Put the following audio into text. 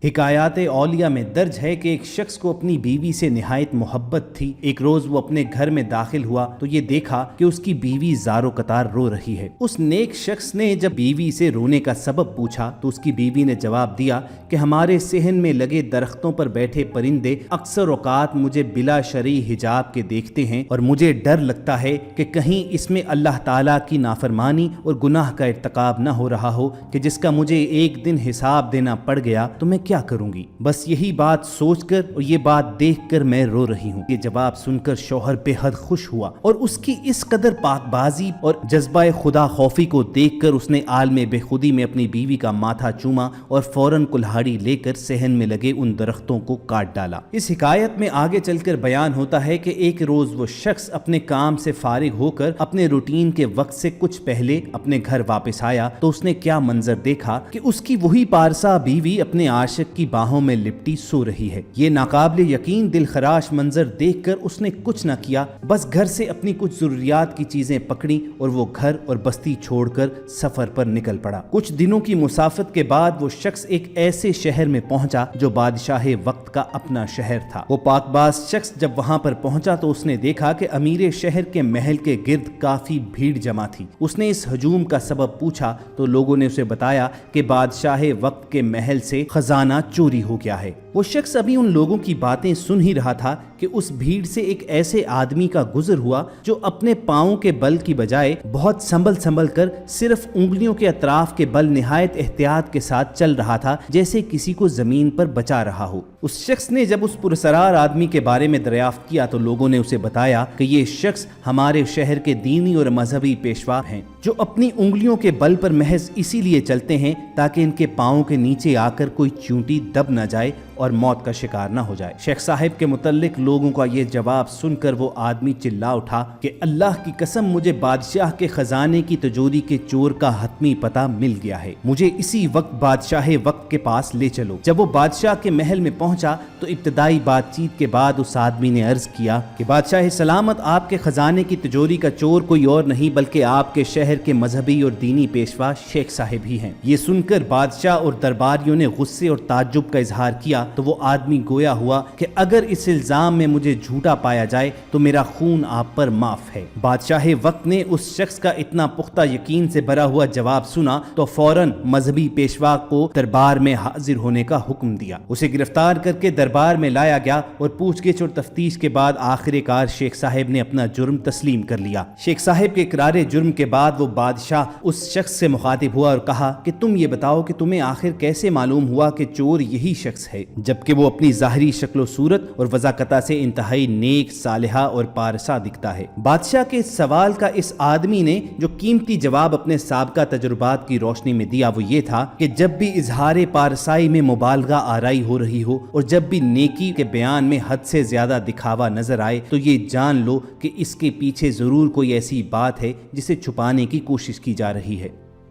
हिकायात औलिया में दर्ज है कि एक शख्स को अपनी बीवी से निहायत मोहब्बत थी। एक रोज वो अपने घर में दाखिल हुआ तो ये देखा कि उसकी बीवी ज़ारो कतार रो रही है। उस नेक शख्स ने जब बीवी से रोने का सबब पूछा तो उसकी बीवी ने जवाब दिया कि हमारे सेहन में लगे दरख्तों पर बैठे परिंदे अक्सर औकात मुझे बिला शरई हिजाब के देखते हैं और मुझे डर लगता है कि कहीं इसमें अल्लाह ताला की नाफरमानी और गुनाह का इर्तकाब न हो रहा हो कि जिसका मुझे एक दिन हिसाब देना पड़ गया तो मैं क्या करूंगी। बस यही बात सोचकर और ये बात देखकर मैं रो रही हूँ। ये जवाब सुनकर शौहर बेहद खुश हुआ और उसकी इस कदर पाकबाजी और जज्बा खुदा खौफी को देखकर उसने आलमे बेखुदी में अपनी बीवी का माथा चूमा और फौरन कुल्हाड़ी लेकर सहन में लगे उन दरख्तों को काट डाला। इस हिकायत में आगे चलकर बयान होता है कि एक रोज वो शख्स अपने काम से फारिग होकर अपने रूटीन के वक्त से कुछ पहले अपने घर वापस आया तो उसने क्या मंजर देखा कि उसकी वही पारसा बीवी अपने आशिक की बाहों में लिपटी सो रही है। ये नाकाबिल यकीन दिलखराश मंजर देखकर उसने कुछ न किया, बस घर से अपनी कुछ जरूरियात की चीजें पकड़ी और वो घर और बस्ती छोड़कर सफर पर निकल पड़ा। कुछ दिनों की मुसाफत के बाद वो शख्स एक ऐसे शहर में पहुंचा जो बादशाह वक्त का अपना शहर था। वो पाकबाज शख्स जब वहां पर पहुंचा तो उसने देखा कि अमीर शहर के महल के गिर्द काफी भीड़ जमा थी। उसने इस हजूम का सबब पूछा तो लोगों ने उसे बताया कि बादशाह वक्त के महल से खजाना चोरी हो गया है। वो शख्स अभी उन लोगों की बातें सुन ही रहा था कि उस भीड़ से एक ऐसे आदमी का गुजर हुआ जो अपने पांवों के बल की बजाय बहुत संभल संभल कर सिर्फ उंगलियों के अतराफ के बल निहायत एहतियात के साथ चल रहा था, जैसे किसी को जमीन पर बचा रहा हो। उस शख्स ने जब उस पुरसरार आदमी के बारे में दरियाफ्त किया तो लोगों ने उसे बताया कि ये शख्स हमारे शहर के दीनी और मजहबी पेशवा हैं जो अपनी उंगलियों के बल पर महज इसीलिए चलते हैं ताकि इनके पांवों के नीचे आकर कोई चूंटी दब न जाए और मौत का शिकार न हो जाए। शेख साहिब के मुतल्लिक लोगों का ये जवाब सुनकर वो आदमी चिल्ला उठा कि अल्लाह की कसम, मुझे बादशाह के खजाने की तिजोरी के चोर का हतमी पता मिल गया है। मुझे इसी वक्त बादशाह वक्त के पास ले चलो। जब वो बादशाह के महल में पहुंचा तो इब्तदाई बातचीत के बाद उस आदमी ने अर्ज किया कि बादशाह सलामत, आपके खजाने की तिजोरी का चोर कोई और नहीं बल्कि आपके शहर के मजहबी और दीनी पेशवा शेख साहिब ही हैं। ये सुनकर बादशाह और दरबारियों ने गुस्से और ताज्जुब का इजहार किया तो वो आदमी गोया हुआ कि अगर इस इल्जाम में मुझे झूठा पाया जाए तो मेरा खून आप पर माफ है। बादशाह वक्त ने उस शख्स का इतना पुख्ता यकीन से भरा हुआ जवाब सुना तो फौरन मजहबी पेशवा को दरबार में हाजिर होने का हुक्म दिया। उसे गिरफ्तार करके दरबार में लाया गया और पूछगिछ और तफ्तीश के बाद आखिरकार शेख साहिब ने अपना जुर्म तस्लीम कर लिया। शेख साहिब के इकरार जुर्म के बाद वो बादशाह उस शख्स से मुखातिब हुआ और कहा कि तुम ये बताओ कि तुम्हें आखिर कैसे मालूम हुआ कि चोर यही शख्स है, जबकि वो अपनी ज़ाहिरी शक्ल सूरत और वज़ाकता से इंतहाई नेक, सालिहा और पारसा दिखता है। बादशाह के सवाल का इस आदमी ने जो कीमती जवाब अपने साबका तजुर्बात की रोशनी में दिया वो ये था कि जब भी इजहार पारसाई में मुबालगा आराई हो रही हो और जब भी नेकी के बयान में हद से ज्यादा दिखावा नजर आए तो ये जान लो कि इसके पीछे जरूर कोई ऐसी बात है जिसे छुपाने की कोशिश की जा रही है।